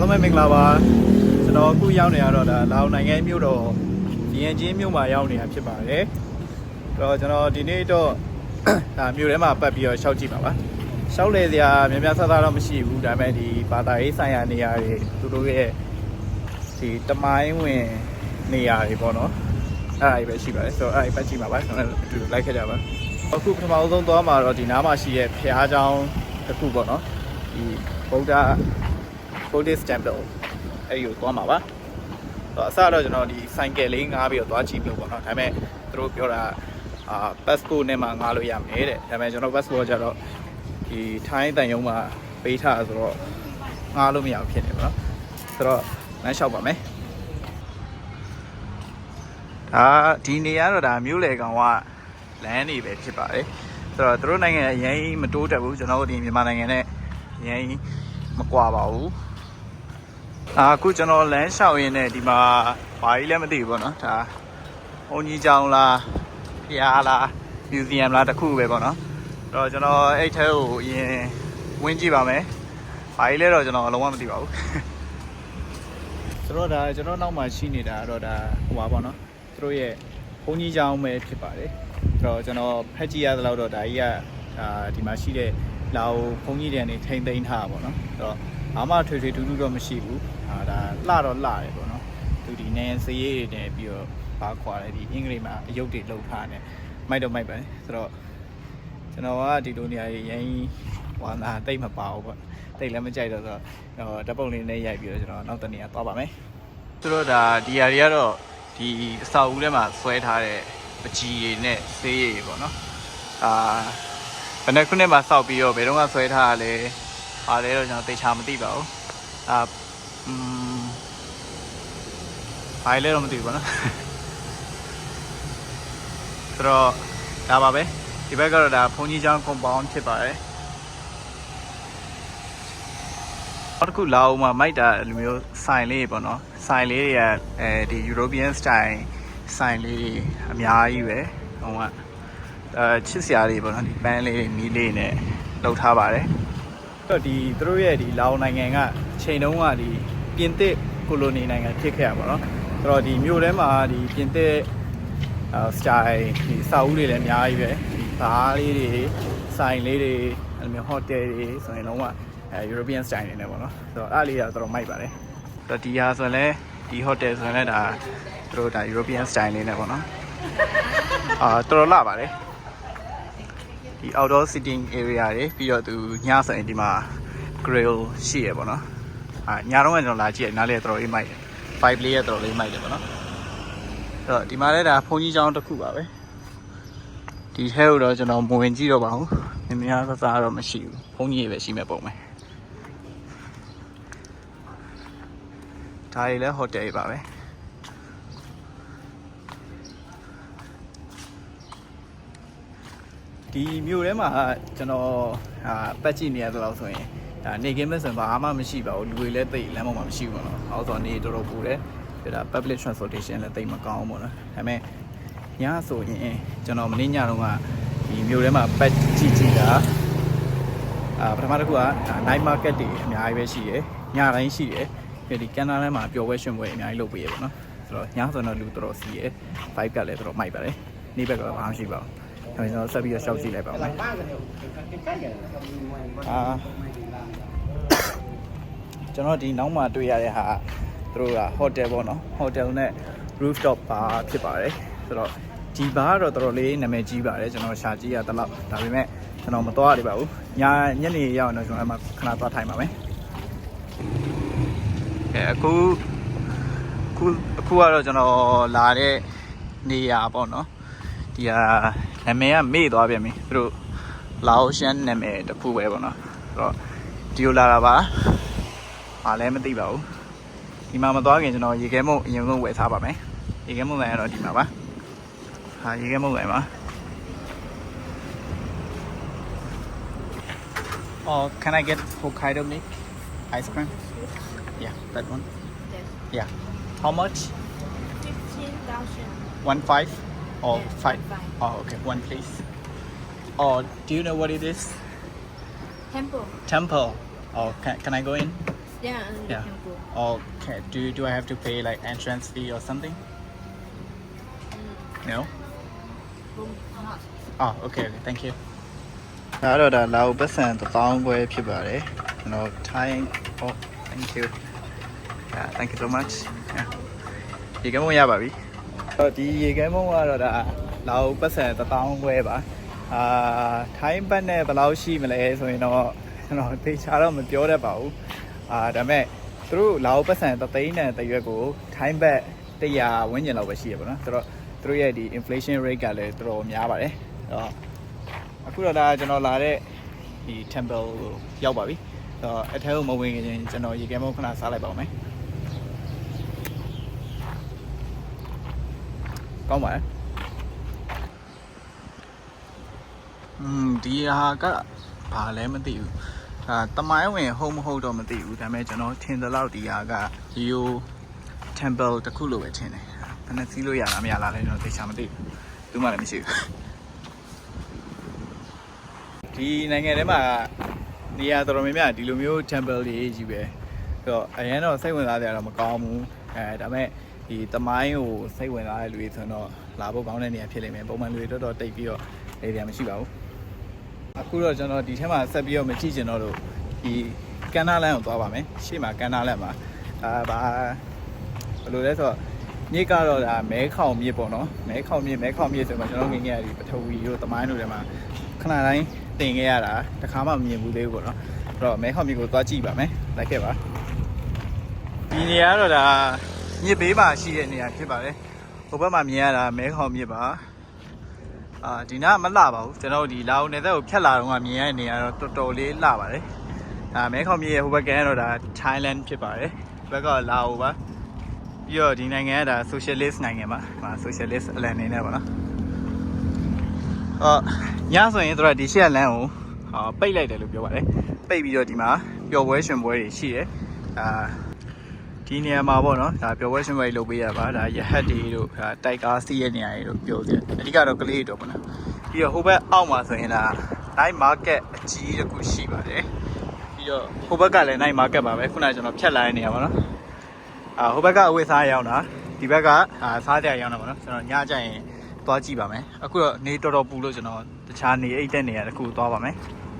အားလုံးပဲမင်္ဂလာပါကျွန်တော်အခုရောက်နေရတော့ဒါလာအိုနိုင်ငံမြို့တော်ဗီယန်ကျင်းမြို့မှာရောက်နေတာဖြစ်ပါတယ်အဲ့တော့ကျွန်တော်ဒီနေ့တော့ဒါမြို့ထဲမှာပတ်ပြီးတော့ရှောက်ကြည့်ပါပါရှောက်လေစရာများများဆဆတော့မရှိဘူးဒါပေမဲ့ဒီဘာသာရေးဆိုင်ရာနေရာတွေသူတို့ရဲ့ဒီတမိုင်းဝင်နေရာတွေပေါ့နော်အဲ့ဒါတွေပဲရှိပါတယ်ဆိုတော့အဲ့ဒါပတ်ကြည့်ပါပါကျွန်တော်အတူလိုက်ခဲ့ကြပါအခုပထမဆုံးသွားမှာတော့ဒီနားမှာရှိရဲ့ဖျားเจ้าတစ်ခုပေါ့နော်ဒီဗုဒ္ဓBuddhist temple အဲ့ဒီကိုသွားမှာပါအစတော့ကျွန်တော်ဒီဆိုင်ကယ်လေးငားပြီးတော့သွားကြည့်လို့ပေါ့နော်ဒါပေမဲ့သူတို့ပြောတာpassport နဲ့မှငားလို့ရမယ်တဲ့ဒါပေမဲ့ကျွန်တော် passport ကျတော့ဒီထိုင်းတန်ယုံမှာပေးထားဆိုတော့ငားလို့မရဘူးဖြစ်နေပါတော့ဆိုတော့လမ်းလျှောက်ပါမယ်ဒါဒီနေရာတော့ဒါမြို့လေကောင်ကလမ်းနေပဲဖြစ်ပါတယ်ဆိုတော့သူတို့နိုင်ငံအရင်မတိုးတက်ဘူးကျွန်တော်တို့ဒီမြန်မာနိုင်ငံနဲ့အရင်မကွာပါဘူးအခုကျွန်တော်လမ်းလျှောက်ရင်းနဲ့ဒီမှာဘာကြီးလည်းမသိဘူးပေါ့နော်ဒါဘုံကြီးကျောင်းလားဖျားလားမြူဇီယမ်လားတခုပဲပေါ့နော်အဲ့တော့ကျွန်တော်အဲ့ထဲကိုအရင်ဝင်ကြည့်ပါမယ်ဘာကြီးလဲတော့ကျွန်တော်လုံးဝမသိပါဘူးဆိုတော့ဒါကျွန်တော်နောက်မှာရှိနေတာတော့ဒါဟိုပါပေါ့နော်သူတို့ရဲ့ဘုံကြီးကျောင်းပဲဖြစ်ပါတယ်အဲ့တော့ကျွန်တော်ဖက်ကြည့်ရသလောက်တော့ဒါကြီးကဒီမှာရှိတဲ့လာအိုဘုံကြီးတွေကနေထိမ့်သိမ်းထားတာပေါ့နော်အဲ့တော့ဘာမှထွေထွေထူးထူးတော့မရှိဘူးဒါလှတော့လှတယ်ပေါ့နော်သူဒီနေစရေးတွေနဲ့ပြီးတော့ဘာခွာလဲဒီအင်္ဂလိပ်မှာအယုတ်တွေလှုပ်ထားတယ်မိုက်တော့မိုက်ပဲဆိုတော့ကျွန်တော်ကဒီလိုနေရာကြီးရင်းဟွာနာတိတ်မပါဘူးပေါ့တိတ်လည်းမကြိုက်တော့ဆိုတော့ဓာတ်ပုံလေးနဲ့ရိုက်ပြီးတော့ကျွန်တော်နောက်တနေရာသွားပါမယ်ဆိုတော့ဒါဒီຢာတွေကတော့ဒီအဆောက်အဦထဲမှာဆွဲထားတဲ့ပကြီးတွေနဲ့ဆေးရည်တွေပေါ့နော်ဘယ်နှစ်ခုနှစ်မှာစောက်ပြီးတော့ဘယ်တော့မှဆွဲထားရလဲအားလည်းတော့ကျွန်တော်သိချာမသိပါဘူးဘာလဲတော့မသိဘူးပေါ့နော်ဆိုတော့ဒါပါပဲဒီဘက်ကတော့ဒါဘုံကြီးကျောင်း compound ဖြစ်ပါတယ်နောက်တစ်ခုလာအောင်မှာမိုက်တာလူမျိုးဆိုင်လေးပေါ့နော်ဆိုင်လေးတွေကဒီ European style ဆိုင်လေးအများကြီးပဲဟိုကချစ်စရာတွေပေါ့နော်ဒီပန်းလေးတွေမီးလေးနဲ့လုပ်ထားပါတယ်တော့ဒီသူတို့ရဲ့ဒီလာအိုနိုင်ငံကချိန်တုန်းကဒီပြင်သစ်ကိုလိုနီနိုင်ငံဖြစ်ခဲ့ရပါတော့ဆိုတော့ဒီမြို့ထဲမှာဒီပြင်သစ်style ဒီအဆောက်အဦတွေလည်းအများကြီးပဲဒီဘားလေးတွေဆိုင်လေးတွေအဲ့လိုမျိုး hotel တွေဆိုရင်လုံးဝEuropean style နေနေပေါ့နော်ဆိုတော့အဲ့လေးကတော့တော်တော်မိုက်ပါတယ်ဆိုတော့ဒီဟာဆိုရင်လည်းဒီ hotel ဆိုရင်လည်းဒါသူတို့ဒါ European style လေးနေပေါ့နော်တော်တော်လှပါတယ်ဒီ outdoor sitting area တွေပြီးတော့သူညဆိုရင်ဒီမှာ grill ရှိရပေါ့နော်ညတော့ကျွန်တော်လာကြည့်ရနားလေတော်တော်လေးမိုက်တယ် vibe လေးရတော်တော်လေးမိုက်တယ်ပေါ့နော်အဲ့တော့ဒီမှာလည်းဒါဘုံကြီးကျောင်းတစ်ခုပါပဲဒီထဲကိုတော့ကျွန်တော်မဝင်ကြည့်တော့ပါဘူးများများဆဆတော့မရှိဘူးဘုံကြီးပဲရှိမဲ့ပုံပဲဒါတွေလည်း hotel တွေပါပဲဒီမြို့ထဲမှာကျွန်တော်ပတ်ကြည့်နေရတော့ဆိုရင်နေကင်းမဲ့ဆိုရင်ဘာမှမရှိပါဘူးလူတွေလည်းတိတ်လမ်းပေါ်မှာမရှိဘူးပေါ့နော်။အောက်ဆိုနေတော်တော်ပူတယ်။ဒါ public transportation လည်းတိတ်မကောင်းဘူးပေါ့နော်။ဒါပေမဲ့ညဆိုရင်ကျွန်တော်မနေ့ညတုန်းကဒီမြို့ထဲမှာပတ်ကြည့်တာပထမတစ်ခုက night market တွေအများကြီးပဲရှိတယ်။ညတိုင်းရှိတယ်။ဒီကန်နာထဲမှာပျော်ပွဲရွှင်ပွဲအများကြီးလုပ်ပေးရပေါ့နော်။ဆိုတော့ညဆိုတော့လူတော်တော်စီးရယ် vibe ကလည်းတော်တော်မိုက်ပါတယ်။နေ့ဘက်ကတော့ဘာမှမရှိပါဘူး။ကျွန်တော်ဆက်ပြီးတော့ရှောက်ကြည့်လိုက်ပါဦးမယ်ကျွန်တော်ဒီနောက်မှာတွေ့ရတဲ့ဟာသူတို့က hotel ပေါ့နော် hotel နဲ့ rooftop bar ဖြစ်ပါတယ်ဆိုတော့ဒီ bar ကတော့တော်တော်လေးနာမည်ကြီးပါတယ်ကျွန်တော်ရှာကြည့်ရတဲ့လောက်ဒါပေမဲ့ကျွန်တော်မသွားရသေးပါဘူးညနေရောက်တော့ကျွန်တော်အဲ့မှာခဏသွားထိုင်ပါမယ်အခုကတော့ကျွန်တော်လာတဲ့နေရာပေါ့နော်ဒီဟာနာမည်ကမေ့သွားပြန်ပြီသူတို့လာအိုရှန်နာမည်တစ်ခုပဲပေါ့နော်ဆိုတော့ဒီလိုလာတာပါဘာလဲမသိပါဘူးဒီမှာမသွားခင်ကျွန်တော်ရေခဲမုတ်အရင်ဆုံးဝယ်စားပါမယ်ရေခဲမုတ်ဆိုင်ကတော့ဒီမှာပါရေခဲမုတ်ဆိုင်ပါcan I get Hokkaido milk ice cream yeah that one yeah how much 15,000 15 or 5 oh okay one please oh do you know what it is Temple. temple oh can I go in Yeah, and you Yeah. can go. Okay. Do I have to pay like entrance fee or something? No. Not. Oh, okay. Thank you. ဒါတော့ဒါလာပတ်စံ1000ခွဲဖြစ်ပါတယ်ကျွန်တော် Thai oh thank you yeah thank you so much yeah ရေကဲမုံရပါပြီဒီရေကဲမုံကတော့ဒါလာပတ်စံ1000ခွဲပါထိုင်းဘတ်နဲ့ဘယ်လောက်ရှိမလဲဆိုရင်တော့ကျွန်တော်သိချာတော့မပြောတတ်ပါဘူးဒါပေမဲ့သူတို့လာပတ်စံ3သိန်းနဲ့တရွက်ကိုထိုင်းဘတ်100ဝန်းကျင်လောက်ပဲရှိရပါတော့ဆိုတော့သူတို့ရဲ့ဒီ inflation rate ကလည်းတော်တော်များပါတယ်အဲ့တော့အခုတော့ဒါကျွန်တော်လာတဲ့ဒီ temple ကိုရောက်ပါပြီအဲ့တော့အထက်ကိုမဝင်ခင်ကျွန်တော်ရေကဲမုံခဏစားလိုက်ပါဦးမယ်ကောင်းပါရဲ့ဒီဟာကဘာလဲမသိဘူးတမိုင်းဝင်ဟုတ်မဟုတ်တော့မသိဘူးဒါပေမဲ့ကျွန်တော်ထင်သလောက်ဒီဟာက Rio temple တခုလိုပဲထင်တယ်ဘယ်နဲ့စီးလို့ရလားမရလားလဲကျွန်တော်သိချာမသိဘူးသူမှလည်းမရှိဘူးဒီနိုင်ငံထဲမှာနေရာတော်တော်များများဒီလိုမျိုး temple တွေကြီးပဲဆိုတော့အရင်တော့စိတ်ဝင်စားကြတော့မကောင်းဘူးဒါပေမဲ့ဒီတမိုင်းကိုစိတ်ဝင်စားတဲ့လူတွေဆိုတော့လာဖို့ကောင်းတဲ့နေရာဖြစ်လိမ့်မယ်ပုံမှန်လူတွေတော်တော်တိတ်ပြီးတော့နေရာမရှိပါဘူးအခုတော့ကျွန်တော်ဒီထဲမှာဆက်ပြီးတော့မကြည့်ချင်တော့လို့ဒီကန်နာလန်ကိုသွားပါမယ်ရှေ့မှာကန်နာလန်မှာဘာဘယ်လိုလဲဆိုတော့မြစ်ကတော့ဒါမဲခေါင်မြစ်ပေါ့နော်မဲခေါင်မြစ်ဆိုတော့ကျွန်တော်ငငယ်ရဒီပထဝီတို့တမိုင်းတို့ထဲမှာခဏတိုင်းတင်ခဲ့ရတာတခါမှမမြင်ဘူးသေးဘူးပေါ့နော်အဲ့တော့မဲခေါင်မြစ်ကိုသွားကြည့်ပါမယ်လိုက်ခဲ့ပါဒီနေရာကတော့ဒါမြစ်ဘေးမှာရှိတဲ့နေရာဖြစ်ပါတယ်ဟိုဘက်မှာမြင်ရတာမဲခေါင်မြစ်ပါဒီနားမလှပါဘူးကျွန်တော်ဒီလာအိုနယ်သက်ကိုဖြတ်လာတော့မြင်ရတဲ့နေရာတော့တော်တော်လေးလှပါတယ်မဲခေါင်မြစ်ရဲ့ဟိုဘက်ကတော့ဒါ Thailand ဖြစ်ပါတယ်ဘက်ကလာအိုပါပြီးတော့ဒီနိုင်ငံကဒါ socialist နိုင်ငံပါsocialist အလံနေနဲ့ပါနော်ညဆိုရင်တို့ကဒီရှေ့လမ်းကိုပိတ်လိုက်တယ်လို့ပြောပါတယ်ပိတ်ပြီးတော့ဒီမှာပျော်ပွဲရွှင်ပွဲတွေရှိတယ်ဒီနေရာမှာပေါ့နော်ဒါပျော်ပွဲရွှင်ပွဲလုပ်ပေးရပါဒါရဟတ်တွေတို့တိုက်ကားစီးရဲ့နေရာတွေတို့ပြောတယ်အဓိကတော့ကလေးတွေတော့ပေါ့နော်ပြီးတော့ဟိုဘက်အောက်မှာဆိုရင်ဒါ night market အကြီးတစ်ခုရှိပါတယ်ပြီးတော့ဟိုဘက်ကလည်း night market ပါပဲခုနကကျွန်တော်ဖြတ်လာတဲ့နေရာပေါ့နော်ဟိုဘက်ကအဝတ်စားရောက်တာဒီဘက်ကစားကြရောက်တာပေါ့နော်ကျွန်တော်ညကျရင်သွားကြည့်ပါမယ်အခုတော့နေတော်တော်ပူလို့ကျွန်တော်တခြားနေအိတ်တဲ့နေရာတစ်ခုသွားပါမယ်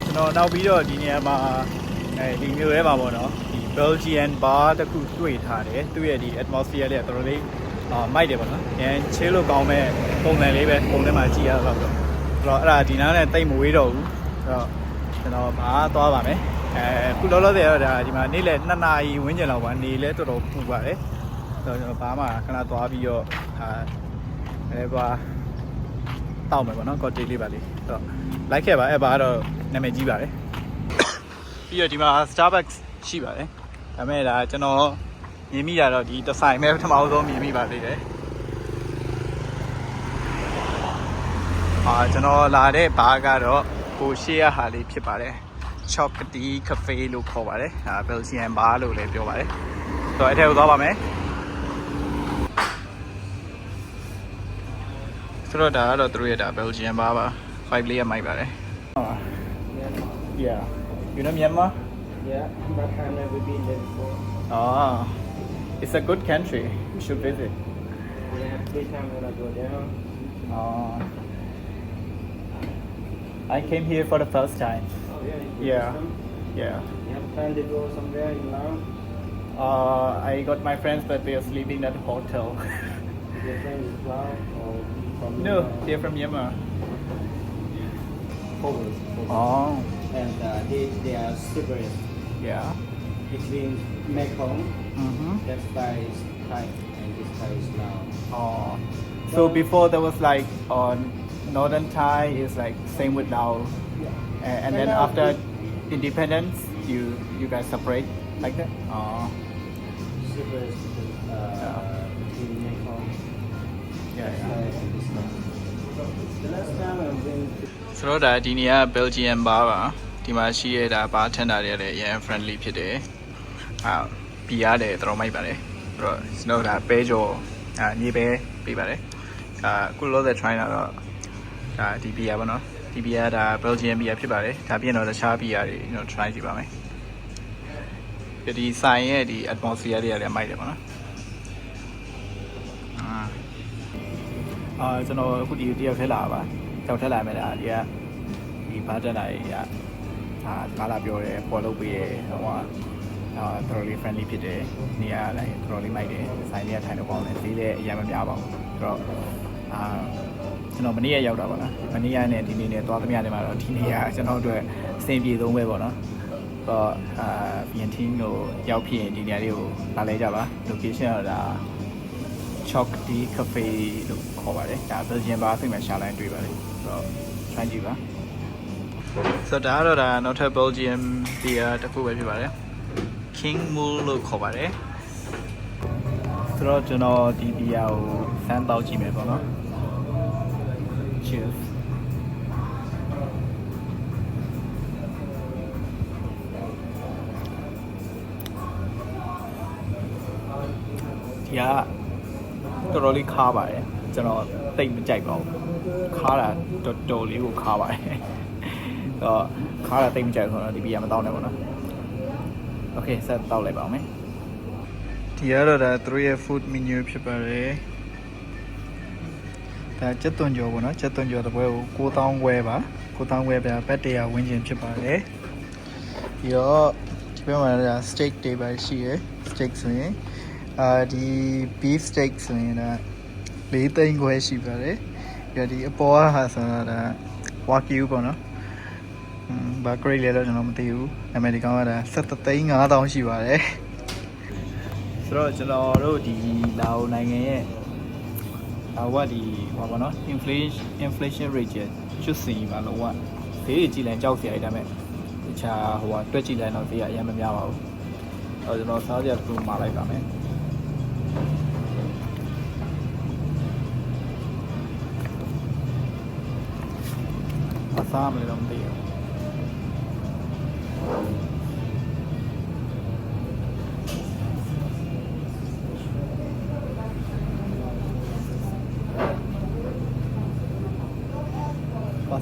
ကျွန်တော်နောက်ပြီးတော့ဒီနေရာမှာဒီမျိုးရဲမှာပေါ့နော်ဒီ Belgian bar တခုတွေ့ထားတယ်သူ့ရဲ့ဒီ atmosphere လေးကတော်တော်လေးမိုက်တယ်ပေါ့နော်ရန်ချေးလို့ကောင်းမဲ့ပုံစံလေးပဲပုံထဲမှာကြည့်ရတော့အဲ့တော့အဲ့ဒါဒီနားနဲ့တိတ်မဝေးတော့ဘူးအဲ့တော့ကျွန်တော်ဘာသွားပါမယ်ခုလောလောဆယ်တော့ဒါဒီမှာနေ့လယ်2နာရီဝန်းကျင်လောက်ပါနေလဲတော်တော်ပူပါတယ်ဆိုတော့ကျွန်တော်ဘာမှခဏသွားပြီးတော့ဘာတောက်မယ်ပေါ့နော်ကော်တေးလေးပါလေးအဲ့တော့လိုက်ခဲ့ပါအဲ့ဘာကတော့နာမည်ကြီးပါတယ်ပြီးတော့ဒီမှာ Starbucks ရှိပါတယ်ဒါပေမဲ့ဒါကျွန်တော်မြင်မိတာတော့ဒီတစ်ဆိုင်ပဲပထမဆုံးမြင်မိပါသေးတယ်ကျွန်တော်လာတဲ့ဘားကတော့ကိုရှေ့ရဟာလေးဖြစ်ပါတယ် Chocolate Cafe လို့ခေါ်ပါတယ်Belgian bar လို့လည်းပြောပါတယ်ဆိုတော့အဲ့ထဲကိုသွားပါမယ်ဆိုတော့ဒါကတော့သူတို့ရဲ့ဒါ Belgian bar ပါ5လေးရမိုက်ပါတယ်Yeah you know Myanmar Yeah, but I've never been there before. It's a good country. You should visit. Yeah, this time when I go down. I came here for the first time. Oh yeah. Yeah. Yeah. You have time to go somewhere in Laos? I got my friends, but they are sleeping at the hotel. Your friends in Laos or from No, they're from Myanmar. Forward. Oh. And they are separate. Yeah. Between Mekong, Mm-hmm. that side is Thai and this side is Laos. Oh. So before there was like on northern Thai is like same with Laos, and then after independence, you guys separate like that. Oh. Separate between Mekong. Yeah. This side and this side. The last time I went to ဆိုတော့ဒါဒီနေရာ Belgian bar ပါဒီမှာရှိရတာဘာထန်တာတွေလည်းအရင် friendly ဖြစ်တယ်ဘီရတယ်တော်တော်မိုက်ပါတယ်ဆိုတော့ကျွန်တော်ဒါပဲကြော်မြေပဲပေးပါတယ်အခုလောဆယ် try တာတော့ဒါဒီဘီယာပေါ့နော်ဒီဘီယာဒါ Belgian ဘီယာဖြစ်ပါတယ်ဒါပြင်တော့တခြားဘီယာတွေကျွန်တော် try ကြည့်ပါမယ် ဒီဆိုင်ရဲ့ဒီ atmosphere တွေကလည်းမိုက်တယ်ပေါ့နော်ကျွန်တော်အခုဒီတယောက်ထဲလာပါတယောက်ထဲလာမယ်လားဒီကဒီဘာတက်လာကြီးကကားလာပြောတယ်ပေါ်လုပ်ပေးတယ်ဟိုကတော်တော်လေး friendly ဖြစ်တယ်နေရာလည်းတော်တော်လေးမိုက်တယ်ဆိုင်တွေကထိုင်တော့ပေါင်းတယ်ဈေးလည်းအရင်မများပါဘူးဆိုတော့ကျွန်တော်မနေ့ရက်ရောက်တာပါလားမနေ့ရက်နဲ့ဒီနေ့နဲ့သွားသမျှတွေမှာတော့ဒီနေ့ကကျွန်တော်တို့အဆင်ပြေဆုံးပဲပေါ့နော်တော့Vientianeကိုရောက်ဖြစ်ရင်ဒီနေရာလေးကိုလာလဲကြပါ location ကChoc D Cafe လို့ခေါ်ပါတယ်ဒါ Belgian bar ဖိမှရှာလိုက်တွေ့ပါလေဆိုတော့ try ကြည့်ပါဆိုတော့ဒါနောက်ထပ် Belgian beer တစ်ခုပဲဖြစ်ပါတယ် King Mule လို့ခေါ်ပါတယ်ဆိုတော့ကျွန်တော်ဒီ beer ကိုစမ်းတောက်ကြည့်မယ်ပေါ့နော် Cheersဒီကတော်တော်လေးခါပါတယ်ကျွန်တော်တိတ်မကြိုက်ပါဘူးခါတာတော်တော်လေးကိုခါပါတယ်တော့ခါတာတိတ်မကြိုက်ဆိုတော့ဒီဘီယာမတောင်းနဲ့ပေါ့နော်โอเคဆက်တောက်လိုက်ပါအောင်မယ်ဒီကတော့ဒါသူတို့ရဲ့ food menu ဖြစ်ပါတယ်ဒါကျက်သွန်ကြော်ပေါ့နော်ကျက်သွန်ကြော်တစ်ပွဲကို9000ခွဲပါ9000ခွဲပြဘတ်100ဝန်းကျင်ဖြစ်ပါတယ်ပြီးတော့ဒီဘက်မှာဒါ steak တွေပါရှိရယ် steak ဆိုရင်ဒီ beef steak ဆိုရင်ဒါ4သိန်းခွဲရှိပါတယ်ပြီးတော့ဒီအပေါ်ကဟာဆိုတော့ဒါ wagyu ပေါ့နော်ဘာ grade လဲတော့ကျွန်တော်မသိဘူးအမေရိကန်ကဒါ7သိန်း5000ရှိပါတယ်ဆိုတော့ကျွန်တော်တို့ဒီလာအိုနိုင်ငံရဲ့ဒီဟောပါနော် inflation rate ကျွတ်စီပါလို့ဈေးကြီးလန်ကြောက်စရာအဲ့ဒါမဲ့တခြားတွက်ကြည့်လိုက်တော့ဈေးကအရင်မများပါဘူးအဲ့တော့ကျွန်တော်စားစရာတစ်ခုမှာလိုက်ပါမယ်စားမလို့တော့မသိဘူး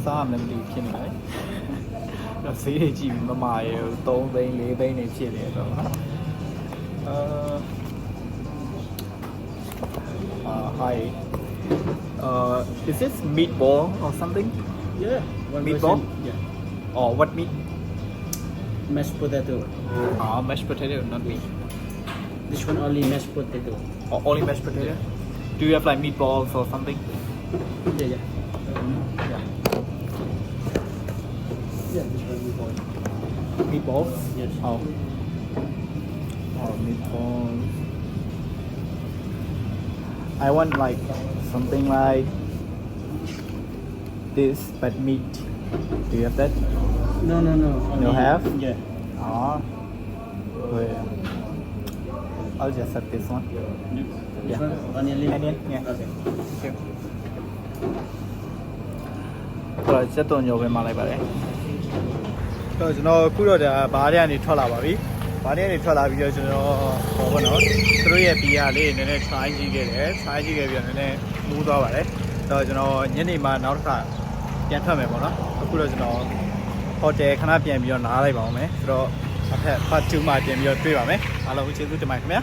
စားမလို့မသိဖြစ်နေတယ်တော့ဈေးတွေကြည့်ပြီးမမာရေ3သိန်း4သိန်းနေဖြစ်နေတော့နော်hi is this meatball or something Yeah. Meatball? Yeah. Or what meat? Mashed potato. Mashed potato, not meat. This one only mashed potato. Or only mashed potato? Do you have like meatballs or something? Yeah, yeah. Yeah. Yeah, this one meatball. Meatballs? Yes. Oh, meatballs. I want like something like this, but meat. Do you have that? No. You have? Yeah. Good. I'll just set this one. This Yeah. one onion leaf. Onion, yeah. Okay. Thank you. တော့စက်သွန်ညိုပဲမှလိုက်ပါတယ်တော့ကျွန်တော်အခုတော့ဒါဘားထဲကနေထွက်လာပါပြီဘားထဲကနေထွက်လာပြီးတော့ကျွန်တော်ဟောပေါ့နော်သူတို့ရဲ့ဘီယာလေးနည်းနည်း try ကြည့်ခဲ့တယ် try ကြည့်ခဲ့ပြီးတော့နည်းနည်းမူးသွားပါတယ်တော့ကျွန်တော်ညနေမှနောက်တစ်ခါပြန်ထွက်မယ်ပေါ့နော်အခုတော့ကျွန်တော်ဟိုတယ်ခဏပြန်ပြီးတော့နားလိုက်ပါအောင်မယ်ဆိုတော့အဖက် part 2မှာပြန်ပြီးတော့တွေ့ပါမယ်အားလုံးကျေးဇူးတင်ပါတယ်ခင်ဗျာ